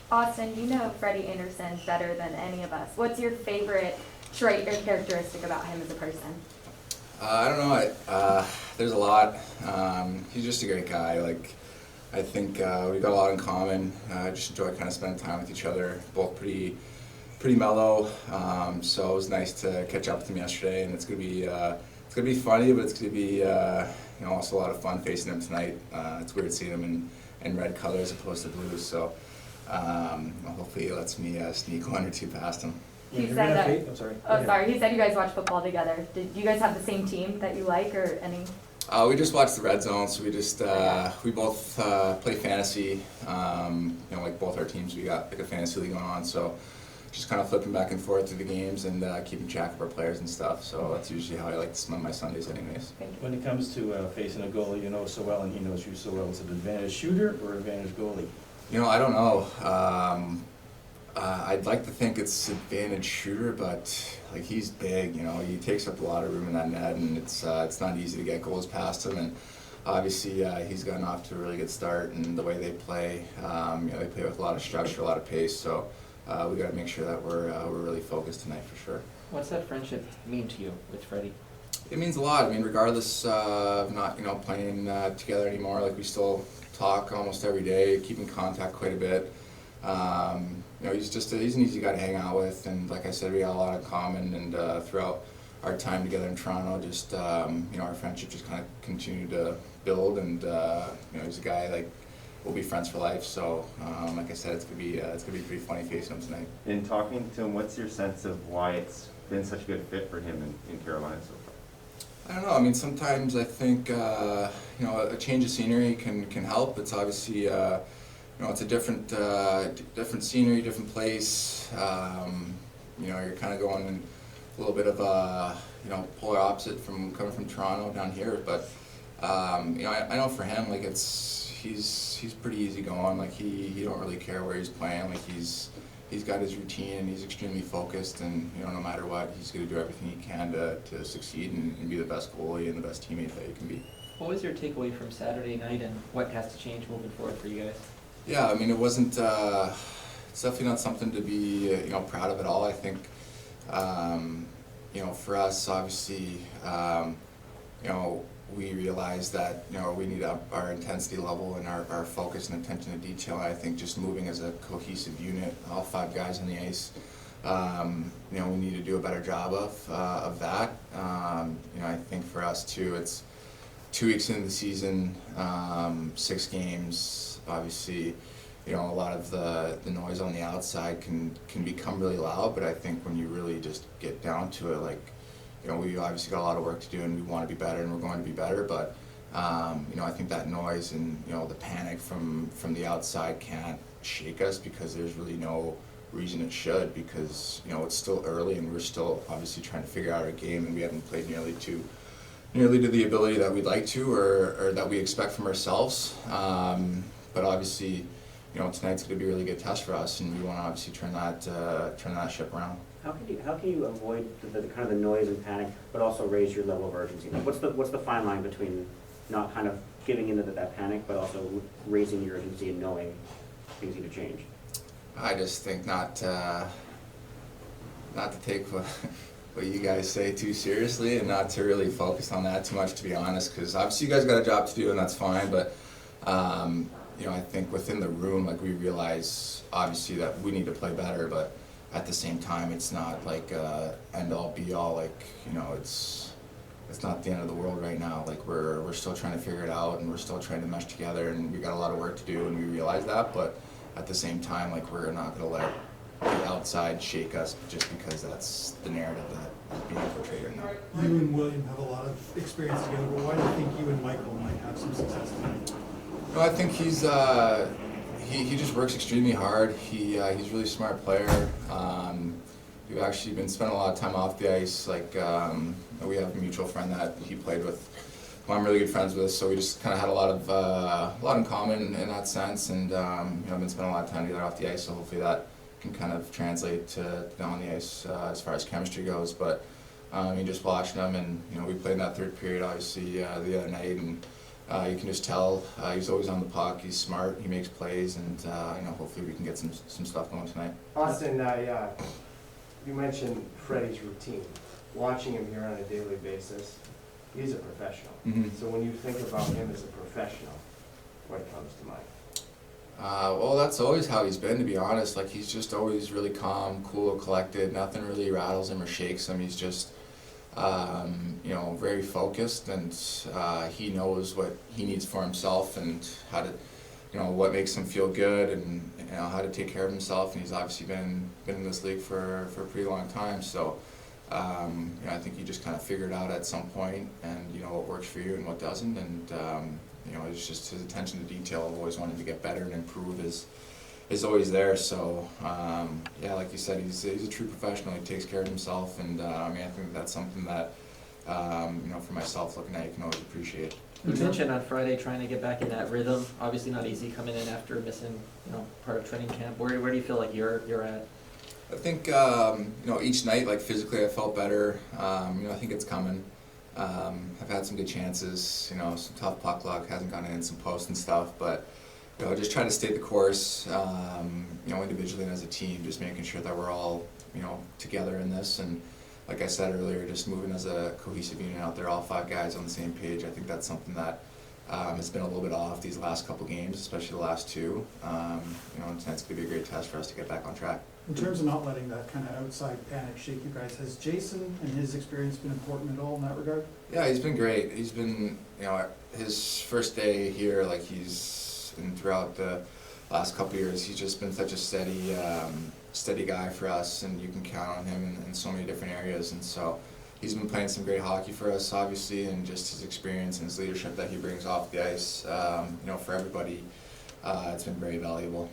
Austin, you know Freddie Anderson better than any of us. What's your favorite trait or characteristic about him as a person? I don't know. There's a lot. He's just a great guy. I think we got a lot in common. I just enjoy kind of spending time with each other. Both pretty mellow. So it was nice to catch up with him yesterday, and it's gonna be funny, but it's gonna be also a lot of fun facing him tonight. It's weird seeing him in red color as opposed to blue. So hopefully he lets me sneak one or two past him. He said that. I'm sorry. Oh, sorry. He said you guys watch football together. Did you guys have the same team that you like, or any? We just watched the Red Zone, so we both play fantasy. Like both our teams, we got like a fantasy league going on, so just kind of flipping back and forth through the games and keeping track of our players and stuff. So that's usually how I like to spend my Sundays, anyways. When it comes to facing a goalie you know so well and he knows you so well, is it advantage shooter or advantage goalie? I don't know. I'd like to think it's advantage shooter, but like he's big. He takes up a lot of room in that net, and it's not easy to get goals past him. And obviously, he's gotten off to a really good start, and the way they play, they play with a lot of structure, a lot of pace. So we got to make sure that we're really focused tonight for sure. What's that friendship mean to you with Freddie? It means a lot. I mean, regardless of not playing together anymore, like we still talk almost every day, keep in contact quite a bit. He's an easy guy to hang out with, and like I said, we got a lot in common. And throughout our time together in Toronto, just our friendship just kind of continued to build. And he's a guy like we'll be friends for life. So like I said, it's gonna be pretty funny facing him tonight. In talking to him, what's your sense of why it's been such a good fit for him in Carolina so far? I don't know. I mean, sometimes I think a change of scenery can help. It's obviously it's a different scenery, different place. You're kind of going in a little bit of a polar opposite from coming from Toronto down here. But I know for him, like he's pretty easy going. Like he don't really care where he's playing. Like he's got his routine and he's extremely focused. And no matter what, he's going to do everything he can to succeed and be the best goalie and the best teammate that he can be. What was your takeaway from Saturday night, and what has to change moving forward for you guys? Yeah, I mean, it wasn't. It's definitely not something to be proud of at all. I think for us, obviously, we realized that we need up our intensity level and our focus and attention to detail. And I think just moving as a cohesive unit, all 5 guys on the ice, we need to do a better job of that. I think for us too, it's 2 weeks into the season, 6 games. Obviously, a lot of the noise on the outside can become really loud, but I think when you really just get down to it, we obviously got a lot of work to do and we want to be better and we're going to be better, but I think that noise and the panic from the outside can't shake us, because there's really no reason it should, because it's still early and we're still obviously trying to figure out our game, and we haven't played nearly to the ability that we'd like to or that we expect from ourselves. But obviously, tonight's going to be a really good test for us, and we want to obviously turn that ship around. How can you avoid the kind of the noise and panic, but also raise your level of urgency? Like what's the fine line between not kind of giving into that panic, but also raising your urgency and knowing things need to change? I just think not to take what you guys say too seriously, and not to really focus on that too much, to be honest, because obviously you guys got a job to do and that's fine, but I think within the room, we realize obviously that we need to play better, but at the same time, it's not like end all be all. It's not the end of the world right now. We're still trying to figure it out, and we're still trying to mesh together, and we got a lot of work to do, and we realize that. But at the same time, we're not going to let the outside shake us just because that's the narrative that's being portrayed right now. You and William have a lot of experience together, but why do you think you and Michael might have some success tonight? No, I think he's he just works extremely hard. He's a really smart player. We've actually been spending a lot of time off the ice. We have a mutual friend that he played with, who I'm really good friends with. So we just kind of had a lot in common in that sense, and I've been spending a lot of time together off the ice. So hopefully that can kind of translate to on the ice as far as chemistry goes. But just watching them, and we played in that third period obviously the other night, and you can just tell he's always on the puck. He's smart. He makes plays, and hopefully we can get some stuff going tonight. Austin, you mentioned Freddie's routine. Watching him here on a daily basis, he's a professional. Mhm. So when you think about him as a professional, what comes to mind? Well, that's always how he's been, to be honest. Like, he's just always really calm, cool, collected. Nothing really rattles him or shakes him. He's just, very focused, and he knows what he needs for himself and how to, what makes him feel good, and how to take care of himself. And he's obviously been in this league for a pretty long time. So, I think you just kind of figure it out at some point, and you know what works for you and what doesn't. And it's just his attention to detail of always wanting to get better and improve is always there. So like you said, he's a true professional. He takes care of himself, and I think that's something that for myself looking at, you can always appreciate. You mentioned on Friday trying to get back in that rhythm. Obviously not easy coming in after missing, part of training camp. Where do you feel like you're at? I think each night, like physically, I felt better. I think it's coming. I've had some good chances. Some tough puck luck, hasn't gone in some posts and stuff, but just trying to stay the course. Individually and as a team, just making sure that we're all together in this. And like I said earlier, just moving as a cohesive unit out there, all 5 guys on the same page. I think that's something that has been a little bit off these last couple games, especially the last 2. And it's going to be a great test for us to get back on track. In terms of not letting that kind of outside panic shake you guys, has Jason and his experience been important at all in that regard? Yeah, he's been great. He's been, his first day here, like and throughout the last couple of years, he's just been such a steady guy for us, and you can count on him in so many different areas. And so he's been playing some great hockey for us, obviously, and just his experience and his leadership that he brings off the ice, for everybody, it's been very valuable.